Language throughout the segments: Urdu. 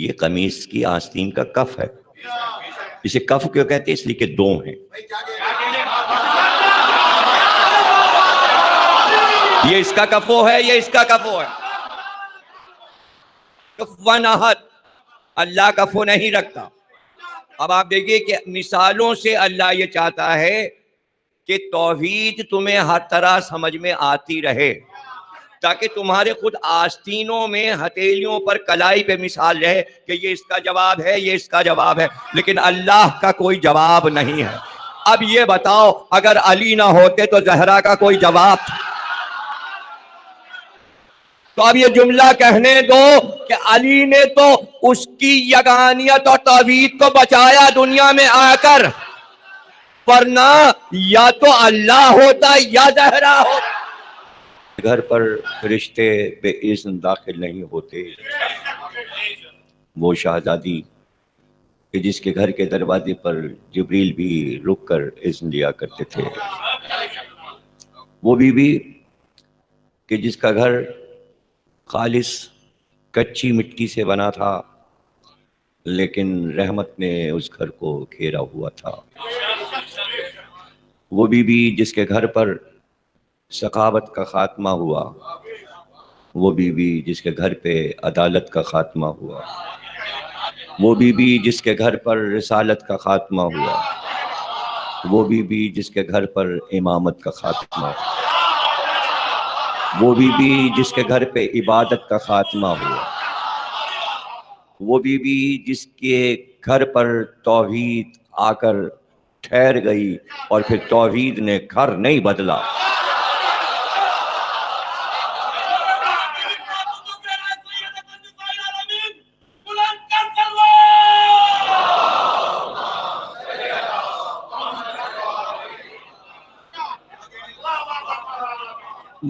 یہ قمیص کی آستین کا کف ہے. اسے کف کیوں کہتے ہیں؟ اس لیے کہ دو ہیں. یہ اس کا کفو ہے، یہ اس کا کفو ہے. کفوان احد، اللہ کفو نہیں رکھتا. اب آپ دیکھیے کہ مثالوں سے اللہ یہ چاہتا ہے کہ توحید تمہیں ہر طرح سمجھ میں آتی رہے، تاکہ تمہارے خود آستینوں میں ہتھیلیوں پر کلائی پہ مثال رہے کہ یہ اس کا جواب ہے، یہ اس کا جواب ہے. لیکن اللہ کا کوئی جواب نہیں ہے. اب یہ بتاؤ، اگر علی نہ ہوتے تو زہرا کا کوئی جواب تھا؟ تو اب یہ جملہ کہنے دو کہ علی نے تو اس کی یگانیت اور توحید کو بچایا دنیا میں آ کر، ورنہ یا تو اللہ ہوتا یا زہرا ہوتا. گھر پر فرشتے بے اذن داخل نہیں ہوتے. وہ شہزادی کہ جس کے گھر کے دروازے پر جبریل بھی رک کر اذن لیا کرتے تھے، وہ بی بی کہ جس کا گھر خالص کچی مٹی سے بنا تھا، لیکن رحمت نے اس گھر کو گھیرا ہوا تھا. وہ بی بی جس کے گھر پر سخاوت کا خاتمہ ہوا، وہ بی بی جس کے گھر پہ عدالت کا خاتمہ ہوا، وہ بی بی جس کے گھر پر رسالت کا خاتمہ ہوا، وہ بی بی جس کے گھر پر امامت کا خاتمہ ہوا، وہ بی بی جس کے گھر پہ عبادت کا خاتمہ ہوا، وہ بی بی جس کے گھر پر توحید آ کر ٹھہر گئی اور پھر توحید نے گھر نہیں بدلا.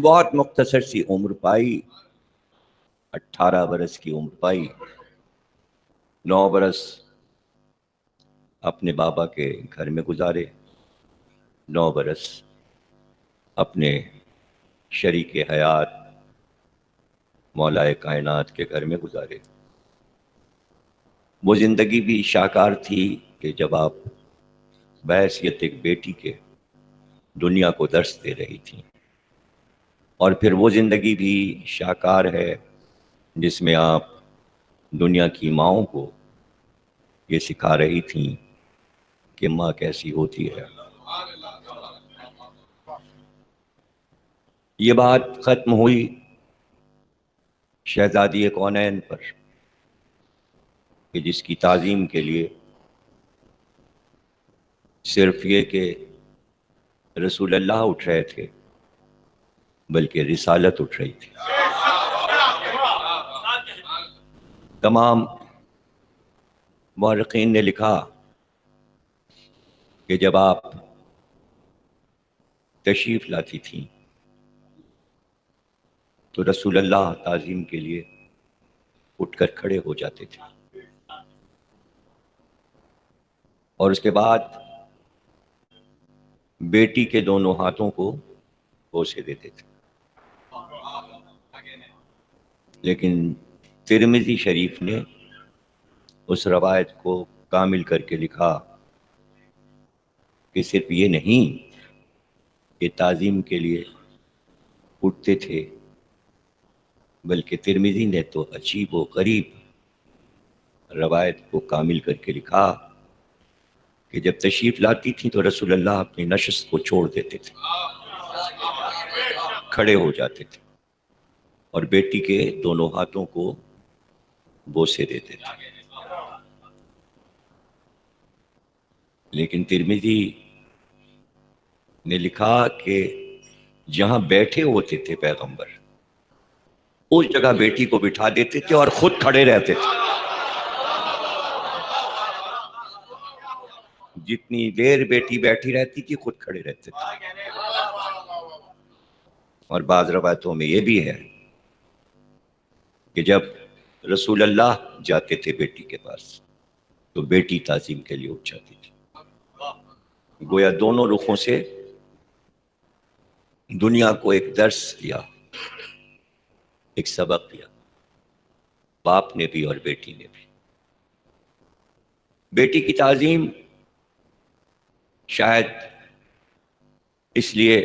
بہت مختصر سی عمر پائی، 18 برس کی عمر پائی. 9 برس اپنے بابا کے گھر میں گزارے، 9 برس اپنے شریک حیات مولا کائنات کے گھر میں گزارے. وہ زندگی بھی شاہکار تھی کہ جب آپ بحیثیت ایک بیٹی کے دنیا کو درس دے رہی تھیں، اور پھر وہ زندگی بھی شاہکار ہے جس میں آپ دنیا کی ماؤں کو یہ سکھا رہی تھیں کہ ماں کیسی ہوتی ہے. یہ بات ختم ہوئی شہزادی کونین پر کہ جس کی تعظیم کے لیے صرف یہ کہ رسول اللہ اٹھ رہے تھے، بلکہ رسالت اٹھ رہی تھی. تمام مورخین نے لکھا کہ جب آپ تشریف لاتی تھیں تو رسول اللہ تعظیم کے لیے اٹھ کر کھڑے ہو جاتے تھے، اور اس کے بعد بیٹی کے دونوں ہاتھوں کو بوسے دیتے تھے. لیکن ترمذی شریف نے اس روایت کو کامل کر کے لکھا کہ صرف یہ نہیں کہ تعظیم کے لیے اٹھتے تھے، بلکہ ترمذی نے تو عجیب و غریب روایت کو کامل کر کے لکھا کہ جب تشریف لاتی تھیں تو رسول اللہ اپنی نشست کو چھوڑ دیتے تھے، کھڑے ہو جاتے تھے اور بیٹی کے دونوں ہاتھوں کو بوسے دیتے تھے. لیکن ترمذی نے لکھا کہ جہاں بیٹھے ہوتے تھے پیغمبر، اس جگہ بیٹی کو بٹھا دیتے تھے اور خود کھڑے رہتے تھے. جتنی دیر بیٹی بیٹھی رہتی تھی خود کھڑے رہتے تھے. اور بعض روایتوں میں یہ بھی ہے کہ جب رسول اللہ جاتے تھے بیٹی کے پاس تو بیٹی تعظیم کے لیے اٹھ جاتی تھی. گویا دونوں رخوں سے دنیا کو ایک درس دیا، ایک سبق دیا، باپ نے بھی اور بیٹی نے بھی. بیٹی کی تعظیم شاید اس لیے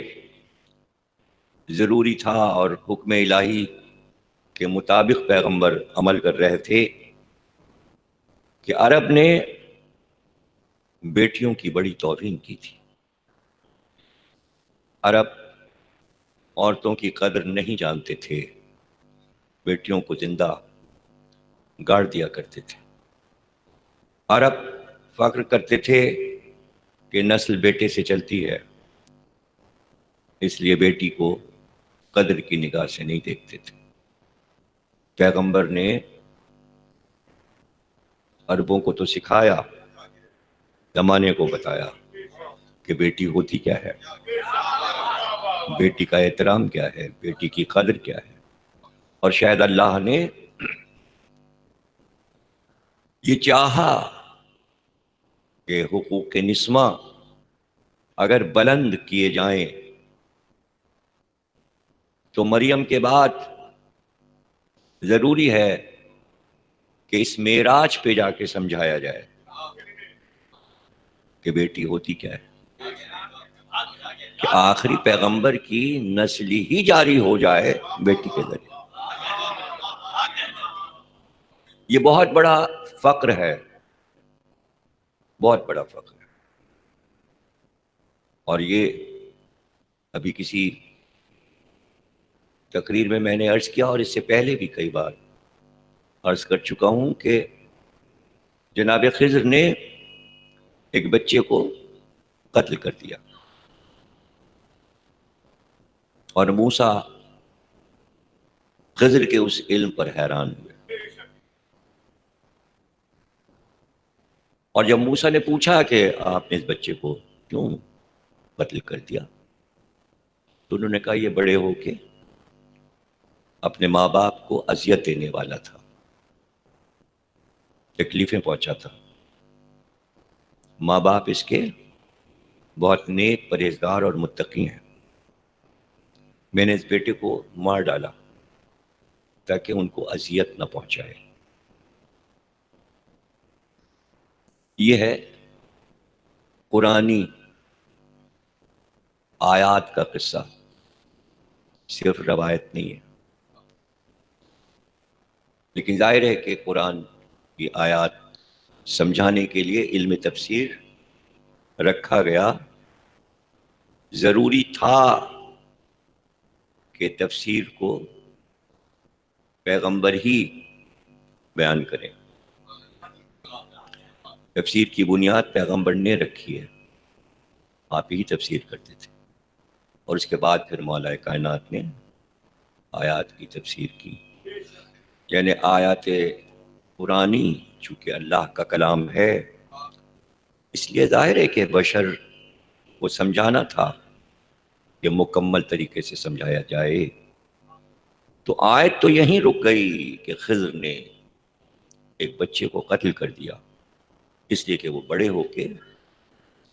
ضروری تھا اور حکم الہی کے مطابق پیغمبر عمل کر رہے تھے کہ عرب نے بیٹیوں کی بڑی توہین کی تھی. عرب عورتوں کی قدر نہیں جانتے تھے، بیٹیوں کو زندہ گاڑ دیا کرتے تھے. عرب فخر کرتے تھے کہ نسل بیٹے سے چلتی ہے، اس لیے بیٹی کو قدر کی نگاہ سے نہیں دیکھتے تھے. پیغمبر نے عربوں کو تو سکھایا، زمانے کو بتایا کہ بیٹی ہوتی کیا ہے، بیٹی کا احترام کیا ہے، بیٹی کی قدر کیا ہے. اور شاید اللہ نے یہ چاہا کہ حقوق نسواں اگر بلند کیے جائیں تو مریم کے بعد ضروری ہے کہ اس معراج پہ جا کے سمجھایا جائے کہ بیٹی ہوتی کیا ہے، کہ آخری پیغمبر کی نسل ہی جاری ہو جائے بیٹی کے ذریعے. یہ بہت بڑا فقر ہے، بہت بڑا فقر ہے. اور یہ ابھی کسی تقریر میں نے عرض کیا، اور اس سے پہلے بھی کئی بار عرض کر چکا ہوں کہ جناب خضر نے ایک بچے کو قتل کر دیا اور موسیٰ خضر کے اس علم پر حیران ہوئے. اور جب موسیٰ نے پوچھا کہ آپ نے اس بچے کو کیوں قتل کر دیا، تو انہوں نے کہا یہ بڑے ہو کے اپنے ماں باپ کو اذیت دینے والا تھا، تکلیفیں پہنچاتا. ماں باپ اس کے بہت نیک، پرہیزگار اور متقی ہیں. میں نے اس بیٹے کو مار ڈالا تاکہ ان کو اذیت نہ پہنچائے. یہ ہے قرآنی آیات کا قصہ، صرف روایت نہیں ہے. لیکن ظاہر ہے کہ قرآن کی آیات سمجھانے کے لیے علم تفسیر رکھا گیا. ضروری تھا کہ تفسیر کو پیغمبر ہی بیان کریں. تفسیر کی بنیاد پیغمبر نے رکھی ہے، آپ ہی تفسیر کرتے تھے. اور اس کے بعد پھر مولا کائنات نے آیات کی تفسیر کی. یعنی آیات قرآنی چونکہ اللہ کا کلام ہے، اس لیے ظاہر ہے کہ بشر کو سمجھانا تھا کہ مکمل طریقے سے سمجھایا جائے. تو آیت تو یہیں رک گئی کہ خضر نے ایک بچے کو قتل کر دیا اس لیے کہ وہ بڑے ہو کے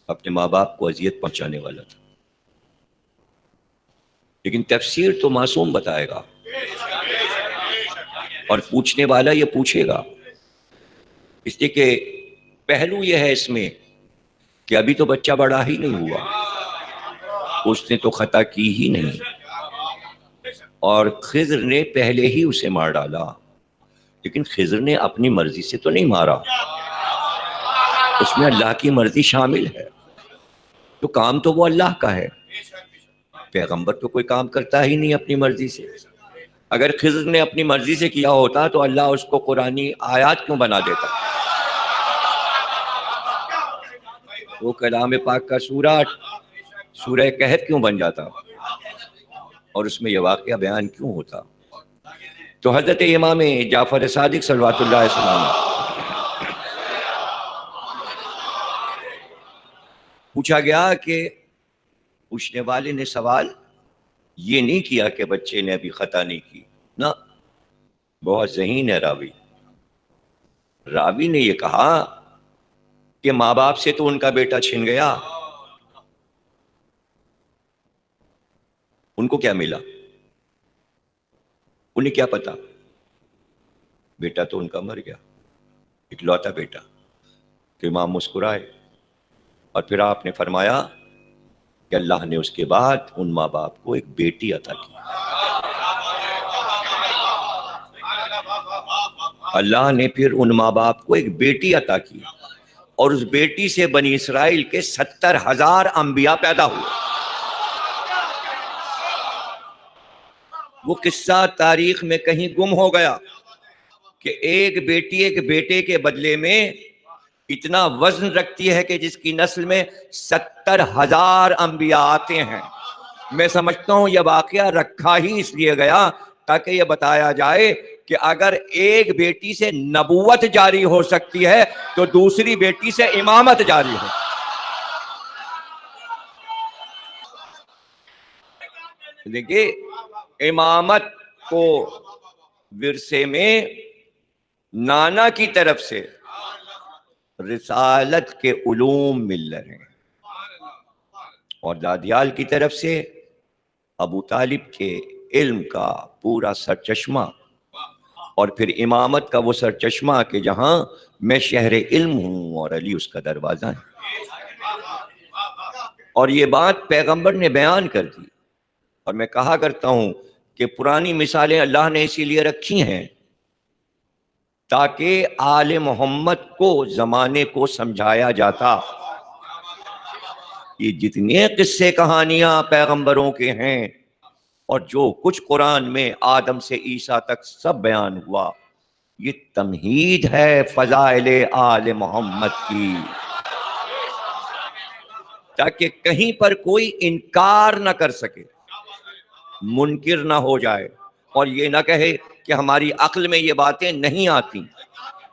اپنے ماں باپ کو اذیت پہنچانے والا تھا. لیکن تفسیر تو معصوم بتائے گا، اور پوچھنے والا یہ پوچھے گا. اس لیے کہ پہلو یہ ہے اس میں کہ ابھی تو بچہ بڑا ہی نہیں ہوا، اس نے تو خطا کی ہی نہیں، اور خضر نے پہلے ہی اسے مار ڈالا. لیکن خضر نے اپنی مرضی سے تو نہیں مارا، اس میں اللہ کی مرضی شامل ہے. تو کام تو وہ اللہ کا ہے، پیغمبر تو کوئی کام کرتا ہی نہیں اپنی مرضی سے. اگر خضر نے اپنی مرضی سے کیا ہوتا تو اللہ اس کو قرآنی آیات کیوں بنا دیتا؟ وہ کلام پاک کا سورہ کہف کیوں بن جاتا، اور اس میں یہ واقعہ بیان کیوں ہوتا؟ تو حضرت امام جعفر صادق صلوات اللہ علیہ وسلم پوچھا گیا کہ پوچھنے والے نے سوال یہ نہیں کیا کہ بچے نے ابھی خطا نہیں کی، نہ، بہت ذہین ہے راوی نے یہ کہا کہ ماں باپ سے تو ان کا بیٹا چھن گیا، ان کو کیا ملا، انہیں کیا پتا، بیٹا تو ان کا مر گیا، اکلوتا بیٹا. تو امام مسکرائے، اور پھر آپ نے فرمایا کہ اللہ نے اس کے بعد ان ماں باپ کو ایک بیٹی عطا کی۔ اللہ نے پھر ان ماں باپ کو ایک بیٹی عطا کی، اور اس بیٹی سے بنی اسرائیل کے 70,000 انبیاء پیدا ہوئے۔ وہ قصہ تاریخ میں کہیں گم ہو گیا کہ ایک بیٹی ایک بیٹے کے بدلے میں اتنا وزن رکھتی ہے کہ جس کی نسل میں 70,000 انبیاء آتے ہیں۔ میں سمجھتا ہوں یہ واقعہ رکھا ہی اس لیے گیا تاکہ یہ بتایا جائے کہ اگر ایک بیٹی سے نبوت جاری ہو سکتی ہے تو دوسری بیٹی سے امامت جاری ہو۔ دیکھیے، امامت کو ورثے میں نانا کی طرف سے رسالت کے علوم مل رہے ہیں، اور دادیال کی طرف سے ابو طالب کے علم کا پورا سرچشمہ، اور پھر امامت کا وہ سرچشمہ کہ جہاں میں شہر علم ہوں اور علی اس کا دروازہ ہے۔ اور یہ بات پیغمبر نے بیان کر دی، اور میں کہا کرتا ہوں کہ پرانی مثالیں اللہ نے اسی لیے رکھی ہیں تاکہ آل محمد کو زمانے کو سمجھایا جاتا۔ یہ جتنے قصے کہانیاں پیغمبروں کے ہیں اور جو کچھ قرآن میں آدم سے عیسیٰ تک سب بیان ہوا، یہ تمہید ہے فضائل آل محمد کی، تاکہ کہیں پر کوئی انکار نہ کر سکے، منکر نہ ہو جائے، اور یہ نہ کہے کہ ہماری عقل میں یہ باتیں نہیں آتی۔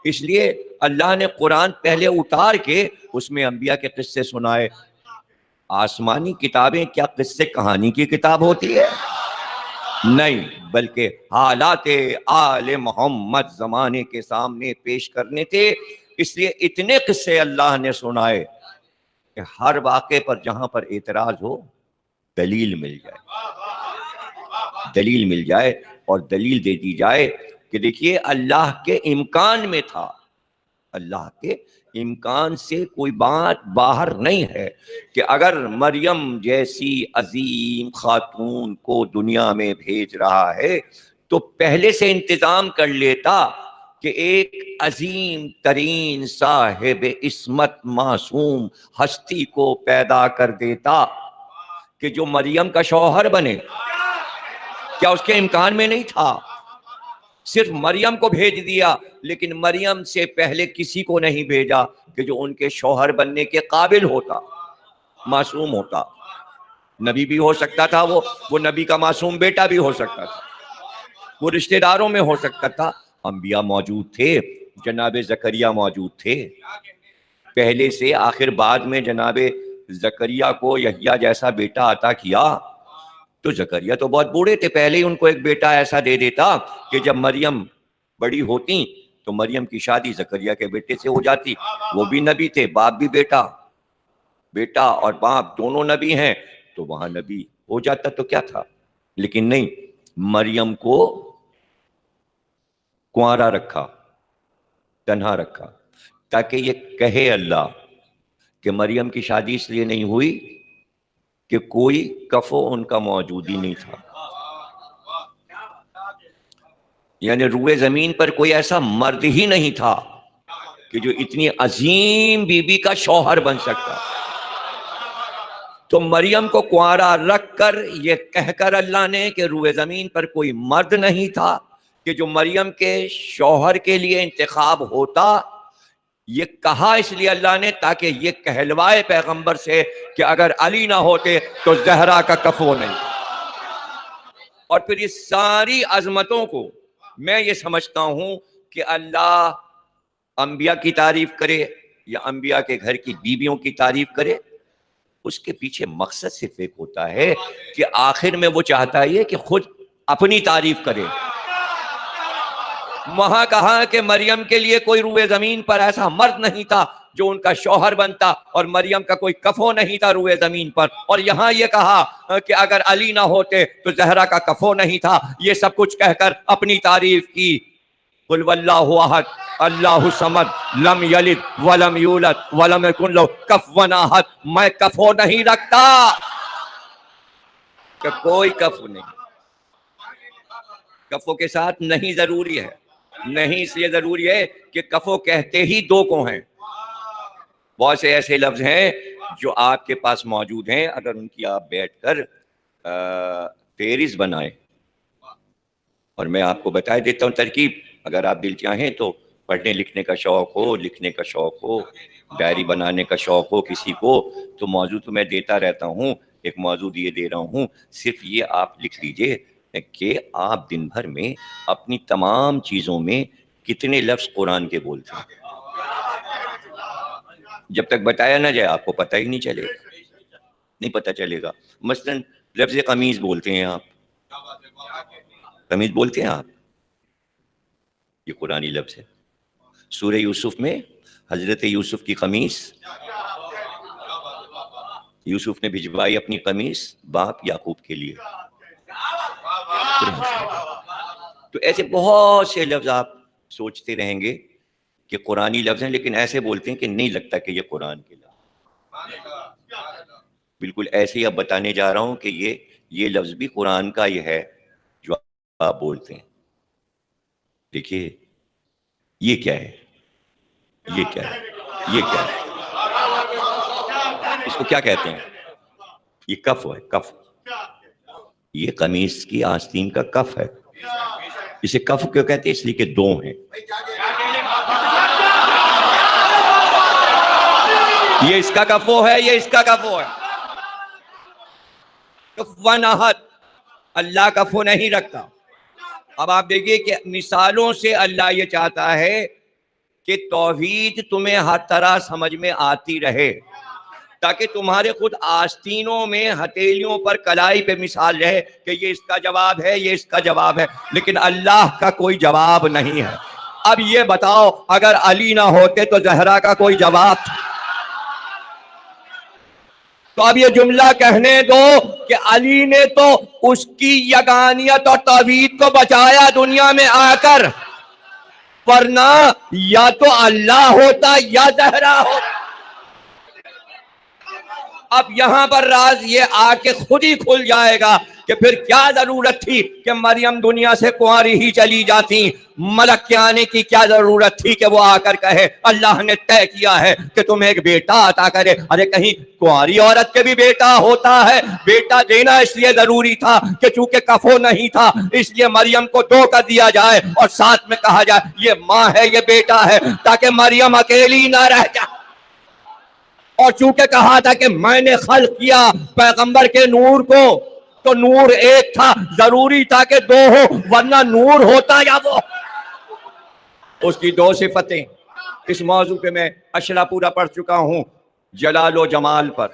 اس لیے اللہ نے قرآن پہلے اتار کے اس میں انبیاء کے قصے سنائے۔ آسمانی کتابیں کیا قصے کہانی کی کتاب ہوتی ہے؟ نہیں، بلکہ حالات آل محمد زمانے کے سامنے پیش کرنے تھے۔ اس لیے اتنے قصے اللہ نے سنائے کہ ہر واقعے پر جہاں پر اعتراض ہو دلیل مل جائے اور دلیل دے دی جائے کہ دیکھیے اللہ کے امکان میں تھا، اللہ کے امکان سے کوئی بات باہر نہیں ہے کہ اگر مریم جیسی عظیم خاتون کو دنیا میں بھیج رہا ہے تو پہلے سے انتظام کر لیتا کہ ایک عظیم ترین صاحب عصمت معصوم ہستی کو پیدا کر دیتا کہ جو مریم کا شوہر بنے۔ کیا اس کے امکان میں نہیں تھا؟ صرف مریم کو بھیج دیا، لیکن مریم سے پہلے کسی کو نہیں بھیجا کہ جو ان کے شوہر بننے کے قابل ہوتا، معصوم ہوتا۔ نبی بھی ہو سکتا تھا، وہ نبی کا معصوم بیٹا بھی ہو سکتا تھا، وہ رشتہ داروں میں ہو سکتا تھا۔ انبیاء موجود تھے، جناب زکریہ موجود تھے پہلے سے، آخر بعد میں جناب زکریہ کو یحییٰ جیسا بیٹا عطا کیا تو زکریہ تو بہت بوڑھے تھے، پہلے ہی ان کو ایک بیٹا ایسا دے دیتا کہ جب مریم بڑی ہوتی تو مریم کی شادی زکریہ کے بیٹے سے ہو جاتی۔ وہ بھی نبی تھے، باپ بھی بیٹا اور باپ دونوں نبی ہیں، تو وہاں نبی ہو جاتا تو کیا تھا۔ لیکن نہیں، مریم کو کنوارا رکھا، تنہا رکھا، تاکہ یہ کہے اللہ کہ مریم کی شادی اس لیے نہیں ہوئی کہ کوئی کفو ان کا موجود ہی نہیں تھا، یعنی روئے زمین پر کوئی ایسا مرد ہی نہیں تھا کہ جو اتنی عظیم بی بی کا شوہر بن سکتا۔ تو مریم کو کنوارا رکھ کر یہ کہہ کر اللہ نے کہ روئے زمین پر کوئی مرد نہیں تھا کہ جو مریم کے شوہر کے لیے انتخاب ہوتا، یہ کہا اس لیے اللہ نے تاکہ یہ کہلوائے پیغمبر سے کہ اگر علی نہ ہوتے تو زہرا کا کفو نہیں۔ اور پھر اس ساری عظمتوں کو میں یہ سمجھتا ہوں کہ اللہ انبیاء کی تعریف کرے یا انبیاء کے گھر کی بیویوں کی تعریف کرے، اس کے پیچھے مقصد صرف ایک ہوتا ہے کہ آخر میں وہ چاہتا ہے کہ خود اپنی تعریف کرے۔ وہاں کہا کہ مریم کے لیے کوئی روئے زمین پر ایسا مرد نہیں تھا جو ان کا شوہر بنتا، اور مریم کا کوئی کفو نہیں تھا روئے زمین پر، اور یہاں یہ کہا کہ اگر علی نہ ہوتے تو زہرا کا کفو نہیں تھا۔ یہ سب کچھ کہہ کر اپنی تعریف کی قل واللہ احد اللہ الصمد لم یلد ولم یولد ولم یکن لہ کفوا احد. میں کفو نہیں رکھتا کہ کوئی کفو نہیں. کفو کے ساتھ نہیں ضروری ہے. نہیں اس لیے ضروری ہے کہ کفو کہتے ہی دو کو ہیں. بہت سے ایسے لفظ ہیں جو آپ کے پاس موجود ہیں, اگر ان کی آپ بیٹھ کر فہرست بنائیں, اور میں آپ کو بتا دیتا ہوں ترکیب, اگر آپ دل چاہیں تو پڑھنے لکھنے کا شوق ہو, لکھنے کا شوق ہو, ڈائری بنانے کا شوق ہو کسی کو, تو موضوع تو میں دیتا رہتا ہوں. ایک موضوع یہ دے رہا ہوں, صرف یہ آپ لکھ لیجئے کہ آپ دن بھر میں اپنی تمام چیزوں میں کتنے لفظ قرآن کے بولتے ہیں. جب تک بتایا نہ جائے آپ کو پتہ ہی نہیں چلے گا, نہیں پتہ چلے گا. مثلا لفظ قمیض بولتے ہیں آپ, قمیض بولتے ہیں آپ, یہ قرآنی لفظ ہے. سورہ یوسف میں حضرت یوسف کی قمیص, یوسف نے بھجوائی اپنی قمیص باپ یعقوب کے لیے. تو ایسے بہت سے لفظ آپ سوچتے رہیں گے کہ قرآنی لفظ ہیں, لیکن ایسے بولتے ہیں کہ نہیں لگتا کہ یہ قرآن کے لفظ. بالکل ایسے ہی اب بتانے جا رہا ہوں کہ یہ لفظ بھی قرآن کا ہی ہے جو آپ بولتے ہیں. دیکھیے یہ کیا ہے, یہ کیا ہے, یہ کیا ہے, اس کو کیا کہتے ہیں؟ یہ کف ہے, کف. یہ قمیص کی آستین کا کف ہے. اسے کف کیوں کہتے ہیں؟ اس لیے کہ دو ہیں. یہ اس کا کفو ہے, یہ اس کا کفو ہے. کفوا احد, اللہ کفو نہیں رکھتا. اب آپ دیکھیے کہ مثالوں سے اللہ یہ چاہتا ہے کہ توحید تمہیں ہر طرح سمجھ میں آتی رہے, تاکہ تمہارے خود آستینوں میں ہتھیلیوں پر کلائی پہ مثال رہے کہ یہ اس کا جواب ہے, یہ اس کا جواب ہے, لیکن اللہ کا کوئی جواب نہیں ہے. اب یہ بتاؤ اگر علی نہ ہوتے تو زہرا کا کوئی جواب تھا؟ تو اب یہ جملہ کہنے دو کہ علی نے تو اس کی یگانیت اور توحید کو بچایا دنیا میں آ کر, ورنہ یا تو اللہ ہوتا یا زہرا ہوتا. اب یہاں پر راز یہ آ کے خود ہی کھل جائے گا کہ پھر کیا ضرورت تھی کہ مریم دنیا سے کنواری ہی چلی جاتی, ملک کے آنے کی کیا ضرورت تھی کہ وہ آ کر کہے اللہ نے طے کیا ہے کہ تمہیں ایک بیٹا عطا کرے. ارے کہیں کنواری عورت کے بھی بیٹا ہوتا ہے؟ بیٹا دینا اس لیے ضروری تھا کہ چونکہ کفو نہیں تھا اس لیے مریم کو دو کر دیا جائے اور ساتھ میں کہا جائے یہ ماں ہے یہ بیٹا ہے, تاکہ مریم اکیلی نہ رہ جائے. اور چونکہ کہا تھا کہ میں نے خلق کیا پیغمبر کے نور کو, تو نور ایک تھا, ضروری تھا کہ دو ہو, ورنہ نور ہوتا یا وہ. اس کی دو صفتیں. اس موضوع پہ میں اشرا پورا پڑھ چکا ہوں, جلال و جمال پر.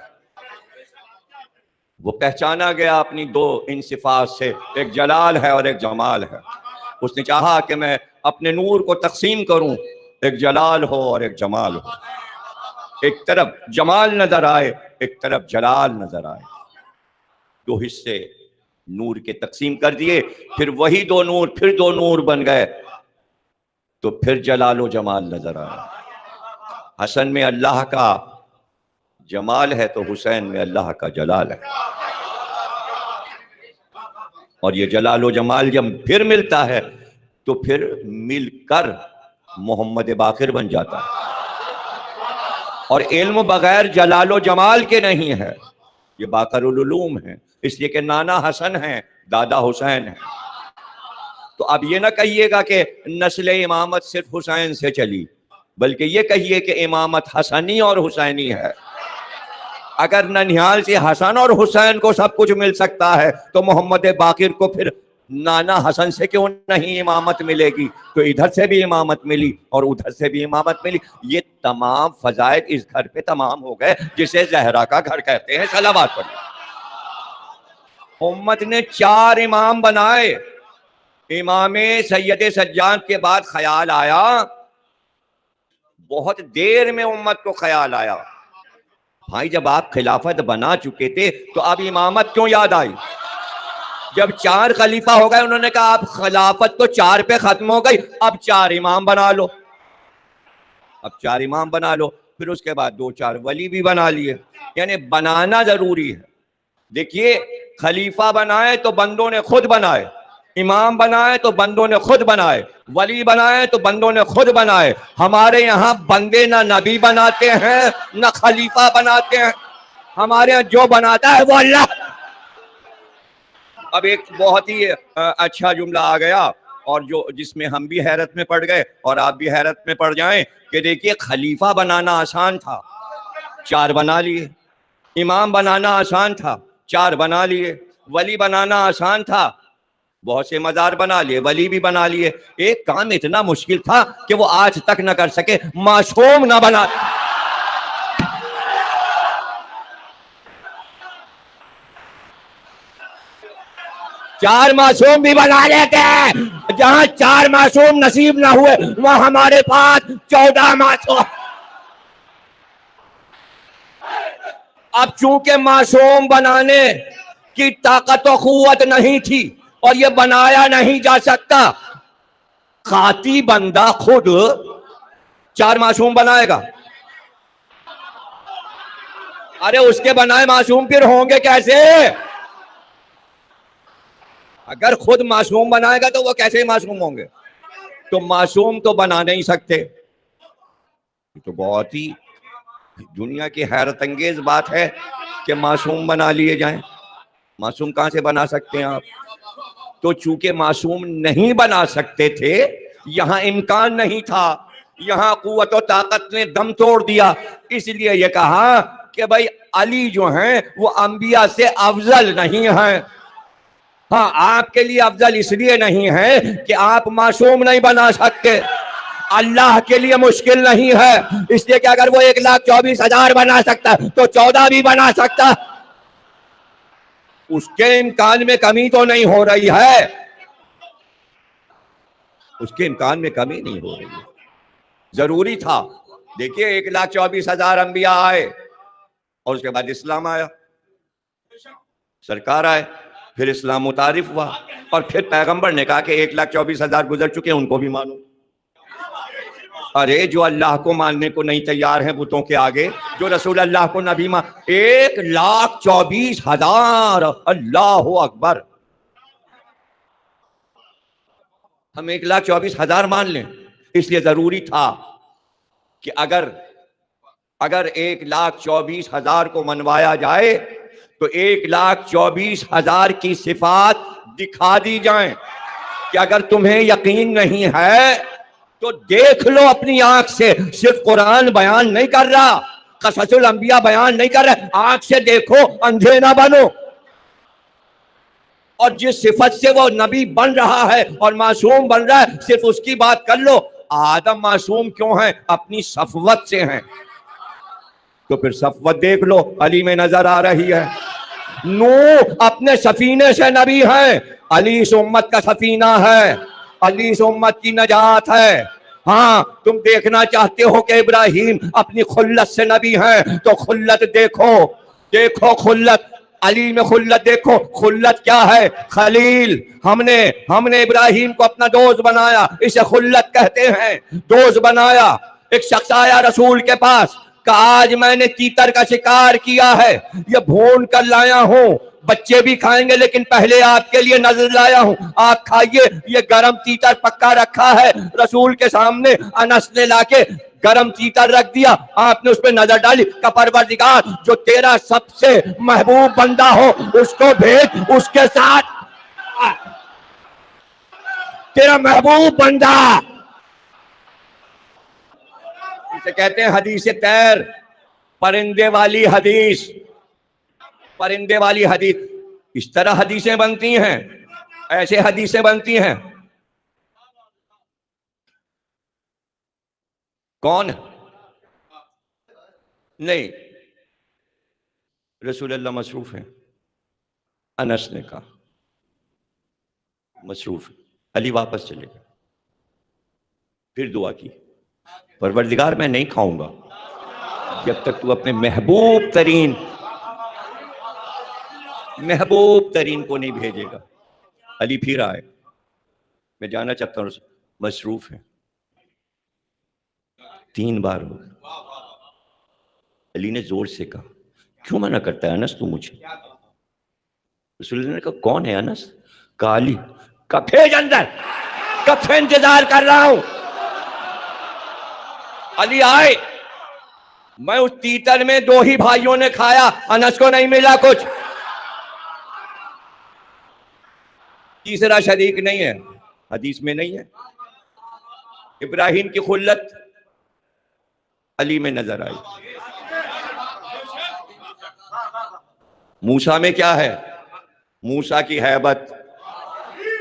وہ پہچانا گیا اپنی دو ان صفات سے, ایک جلال ہے اور ایک جمال ہے. اس نے چاہا کہ میں اپنے نور کو تقسیم کروں, ایک جلال ہو اور ایک جمال ہو. ایک طرف جمال نظر آئے, ایک طرف جلال نظر آئے. دو حصے نور کے تقسیم کر دیے, پھر وہی دو نور پھر دو نور بن گئے, تو پھر جلال و جمال نظر آیا. حسن میں اللہ کا جمال ہے تو حسین میں اللہ کا جلال ہے. اور یہ جلال و جمال جب پھر ملتا ہے تو پھر مل کر محمد باقر بن جاتا ہے. اور علم بغیر جلال و جمال کے نہیں ہے, یہ باقر العلوم ہے, اس لیے کہ نانا حسن ہیں دادا حسین ہیں. تو اب یہ نہ کہیے گا کہ نسل امامت صرف حسین سے چلی, بلکہ یہ کہیے کہ امامت حسنی اور حسینی ہے. اگر ننھیال سے حسن اور حسین کو سب کچھ مل سکتا ہے تو محمد باقر کو پھر نانا حسن سے کیوں نہیں امامت ملے گی؟ تو ادھر سے بھی امامت ملی اور ادھر سے بھی امامت ملی. یہ تمام فضائل اس گھر پہ تمام ہو گئے جسے زہرا کا گھر کہتے ہیں. صلوات پڑھیں. امت نے 4 امام بنائے. امام سید سجاد کے بعد خیال آیا, بہت دیر میں امت کو خیال آیا, بھائی جب آپ خلافت بنا چکے تھے تو اب امامت کیوں یاد آئی؟ جب 4 خلیفہ ہو گئے انہوں نے کہا اب خلافت تو 4 پہ ختم ہو گئی، اب 4 امام بنا لو، اب 4 امام بنا لو، پھر اس کے بعد 2-4 ولی بھی بنا لیے، یعنی بنانا ضروری ہے۔ دیکھیے خلیفہ بنائے تو بندوں نے خود بنائے، امام بنائے تو بندوں نے خود بنائے، ولی بنائے تو بندوں نے خود بنائے۔ ہمارے یہاں بندے نہ نبی بناتے ہیں نہ خلیفہ بناتے ہیں، ہمارے یہاں جو بناتا ہے وہ اللہ۔ اب ایک بہت ہی اچھا جملہ آ گیا اور جس میں ہم بھی حیرت میں پڑ گئے اور آپ بھی حیرت میں پڑ جائیں کہ دیکھیے خلیفہ بنانا آسان تھا، 4 بنا لیے، امام بنانا آسان تھا، 4 بنا لیے، ولی بنانا آسان تھا، بہت سے مزار بنا لیے، ولی بھی بنا لیے، ایک کام اتنا مشکل تھا کہ وہ آج تک نہ کر سکے، معصوم نہ بنا۔ 4 معصوم بھی بنا لیتے ہیں، جہاں 4 معصوم نصیب نہ ہوئے وہاں ہمارے پاس 14 معصوم۔ اب چونکہ معصوم بنانے کی طاقت و قوت نہیں تھی اور یہ بنایا نہیں جا سکتا، خاطی بندہ خود 4 معصوم بنائے گا؟ ارے اس کے بنائے معصوم پھر ہوں گے کیسے؟ اگر خود معصوم بنائے گا تو وہ کیسے معصوم ہوں گے؟ تو معصوم تو بنا نہیں سکتے۔ تو بہت ہی دنیا کی حیرت انگیز بات ہے کہ معصوم بنا لیے جائیں۔ معصوم کہاں سے بنا سکتے ہیں آپ؟ تو چونکہ معصوم نہیں بنا سکتے تھے، یہاں امکان نہیں تھا، یہاں قوت و طاقت نے دم توڑ دیا، اس لیے یہ کہا کہ بھائی علی جو ہیں وہ انبیاء سے افضل نہیں ہیں۔ ہاں آپ کے لیے افضل اس لیے نہیں ہے کہ آپ معصوم نہیں بنا سکتے، اللہ کے لیے مشکل نہیں ہے، اس لیے کہ اگر وہ 1,24,000 بنا سکتا تو 14 بھی بنا سکتا، اس کے امکان میں کمی تو نہیں ہو رہی ہے، اس کے امکان میں کمی نہیں ہو رہی ہے، ضروری تھا۔ دیکھیے 1,24,000 انبیاء آئے اور اس کے بعد اسلام آیا، سرکار آئے، پھر اسلام متعارف ہوا، اور پھر پیغمبر نے کہا کہ 1,24,000 گزر چکے ان کو بھی مانو۔ ارے جو اللہ کو ماننے کو نہیں تیار ہیں بتوں کے آگے، جو رسول اللہ کو نبی 1,24,000، اللہ اکبر! ہم 1,24,000 مان لیں، اس لیے ضروری تھا کہ اگر 1,24,000 کو منوایا جائے تو 1,24,000 کی صفات دکھا دی جائیں کہ اگر تمہیں یقین نہیں ہے تو دیکھ لو اپنی آنکھ سے، صرف قرآن بیان نہیں کر رہا، قصص الانبیاء بیان نہیں کر رہا، آنکھ سے دیکھو، اندھے نہ بنو۔ اور جس صفت سے وہ نبی بن رہا ہے اور معصوم بن رہا ہے صرف اس کی بات کر لو۔ آدم معصوم کیوں ہیں؟ اپنی صفوت سے ہیں، تو پھر صفوت دیکھ لو، علی میں نظر آ رہی ہے۔ نوح اپنے سفینے سے نبی ہیں، علی اس امت کا سفینہ ہے، علی اس امت کی نجات ہے۔ ہاں تم دیکھنا چاہتے ہو کہ ابراہیم اپنی خلت سے نبی ہیں تو خلت دیکھو، دیکھو خلت، علی میں خلت دیکھو۔ خلت کیا ہے؟ خلیل۔ ہم نے ابراہیم کو اپنا دوست بنایا، اسے خلت کہتے ہیں، دوست بنایا۔ ایک شخص آیا رسول کے پاس کہ آج میں نے تیتر کا شکار کیا ہے، یہ بھون کر لایا ہوں، بچے بھی کھائیں گے لیکن پہلے آپ کے لیے نظر لایا ہوں، آپ کھائیے، یہ گرم تیتر پکا رکھا ہے۔ رسول کے سامنے انس نے لا کے گرم تیتر رکھ دیا، آپ نے اس پہ نظر ڈالی کہ پروردگار جو تیرا سب سے محبوب بندہ ہو اس کو بھیج، اس کے ساتھ تیرا محبوب بندہ، اسے کہتے ہیں حدیث طیر، پرندے والی حدیث، پرندے والی حدیث۔ اس طرح حدیثیں بنتی ہیں، ایسے حدیثیں بنتی ہیں۔ کون؟ نہیں، رسول اللہ مصروف ہیں، انس نے کہا مصروف، علی واپس چلے گئے، پھر دعا کی، پروردگار میں نہیں کھاؤں گا جب تک تو اپنے محبوب ترین کو نہیں بھیجے گا۔ علی پھر آئے. میں جانا چاہتا ہوں مصروف ہیں. 3 بار ہو گئے. علی نے زور سے کہا کیوں منع کرتا ہے انس تو مجھے؟ رسول اللہ نے کہا کون ہے انس؟ کہا علی. کہا بھیج اندر، کب سے انتظار کر رہا ہوں. علی آئے. میں اس تیتر میں 2 ہی بھائیوں نے کھایا، انس کو نہیں ملا کچھ. تیسرا شریک نہیں ہے، حدیث میں نہیں ہے. ابراہیم کی خلت علی میں نظر آئی. موسیٰ میں کیا ہے؟ موسیٰ کی ہیبت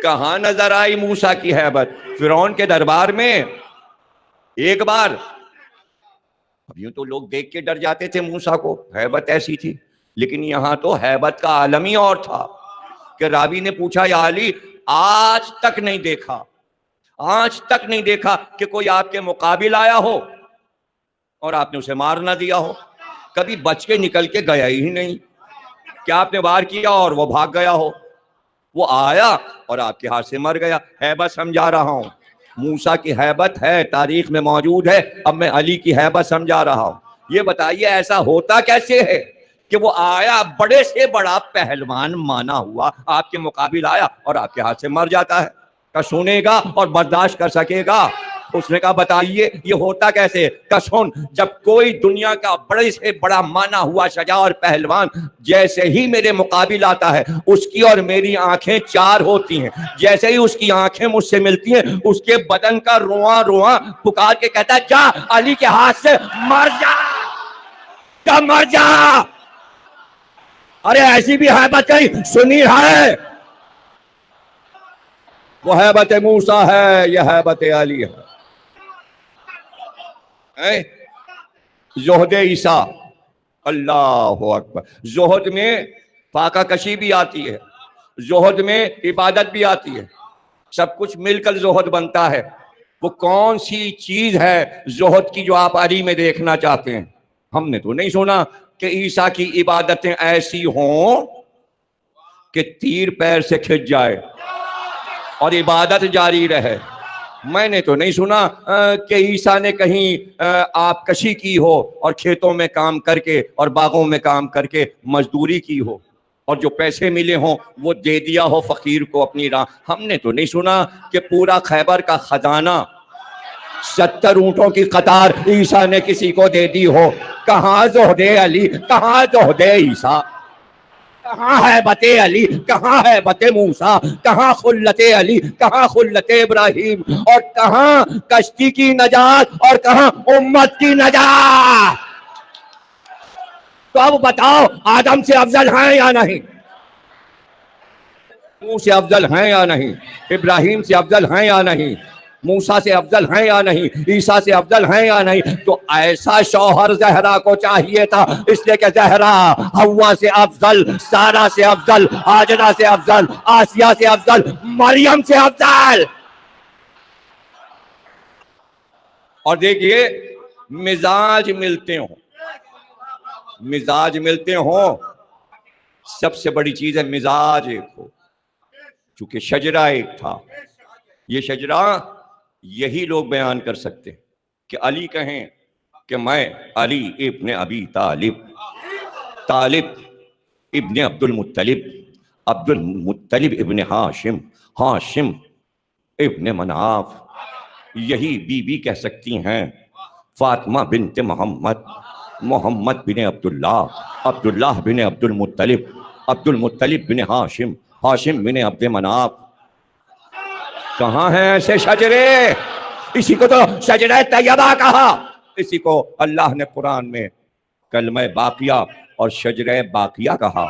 کہاں نظر آئی؟ موسیٰ کی ہیبت فرعون کے دربار میں. ایک بار اب یوں تو لوگ دیکھ کے ڈر جاتے تھے موسیٰ کو، ہیبت ایسی تھی. لیکن یہاں تو ہیبت کا عالم ہی اور تھا کہ راوی نے پوچھا یا علی آج تک نہیں دیکھا، آج تک نہیں دیکھا کہ کوئی آپ کے مقابل آیا ہو اور آپ نے اسے مار نہ دیا ہو. کبھی بچ کے نکل کے گیا ہی نہیں کہ آپ نے وار کیا اور وہ بھاگ گیا ہو. وہ آیا اور آپ کے ہاتھ سے مر گیا. ہیبت سمجھا رہا ہوں. موسیٰ کی ہیبت ہے، تاریخ میں موجود ہے. اب میں علی کی ہیبت سمجھا رہا ہوں. یہ بتائیے ایسا ہوتا کیسے ہے کہ وہ آیا، بڑے سے بڑا پہلوان مانا ہوا، آپ کے مقابل آیا اور آپ کے ہاتھ سے مر جاتا ہے؟ کہ سنے گا اور برداشت کر سکے گا؟ اس نے کہا بتائیے یہ ہوتا کیسے؟ کہ سن، جب کوئی دنیا کا بڑے سے بڑا مانا ہوا شجاع اور پہلوان جیسے ہی میرے مقابل آتا ہے، اس کی اور میری آنکھیں 4 ہوتی ہیں. جیسے ہی اس کی آنکھیں مجھ سے ملتی ہیں، اس کے بدن کا رواں رواں پکار کے کہتا ہے جا علی کے ہاتھ سے مر جا، جا مر جا. ارے ایسی بھی ہیبت کہیں سنی ہے؟ وہ ہیبت موسیٰ ہے، یہ ہیبت علی ہے. زہد عیسیٰ، اللہ اکبر. زہد میں فاقہ کشی بھی آتی ہے، زہد میں عبادت بھی آتی ہے، سب کچھ مل کر زہد بنتا ہے. وہ کون سی چیز ہے زہد کی جو آپ علی میں دیکھنا چاہتے ہیں؟ ہم نے تو نہیں سنا کہ عیسیٰ کی عبادتیں ایسی ہوں کہ تیر پیر سے کھنچ جائے اور عبادت جاری رہے. میں نے تو نہیں سنا کہ عیسیٰ نے کہیں آپ کشی کی ہو اور کھیتوں میں کام کر کے اور باغوں میں کام کر کے مزدوری کی ہو اور جو پیسے ملے ہوں وہ دے دیا ہو فقیر کو اپنی راہ. ہم نے تو نہیں سنا کہ پورا خیبر کا خزانہ 70 اونٹوں کی قطار عیسیٰ نے کسی کو دے دی ہو. کہاں زہد علی، کہاں زہد عیسیٰ، کہاں ہیبت علی، کہاں ہیبت موسیٰ، کہاں خلت علی، کہاں خلت ابراہیم، اور کہاں کشتی کی نجات اور کہاں امت کی نجات؟ تو اب بتاؤ آدم سے افضل ہیں یا نہیں؟ نوح سے افضل ہیں یا نہیں؟ ابراہیم سے افضل ہیں یا نہیں؟ موسیٰ سے افضل ہیں یا نہیں؟ عیسیٰ سے افضل ہیں یا نہیں؟ تو ایسا شوہر زہرا کو چاہیے تھا، اس لیے کہ زہرا حوا سے افضل، سارا سے افضل، ہاجرہ سے افضل، آسیہ سے افضل، مریم سے افضل. اور دیکھیے مزاج ملتے ہوں، مزاج ملتے ہوں، سب سے بڑی چیز ہے مزاج ایک ہو. چونکہ شجرہ ایک تھا، یہ شجرہ یہی لوگ بیان کر سکتے کہ علی کہیں کہ میں علی ابن ابی طالب، طالب ابن عبد المطلب، عبد المطلب ابن ہاشم، ہاشم ابن مناف. یہی بی بی کہہ سکتی ہیں فاطمہ بنت محمد، محمد بن عبداللہ، عبداللہ بن عبد المطلب، عبد المطلب بن ہاشم، ہاشم بن عبد مناف. کہاں ہیں ایسے شجرے؟ اسی کو تو شجرہ طیبہ کہا. اسی کو اللہ نے قرآن میں کلمہ باقیہ اور شجرہ باقیہ کہا.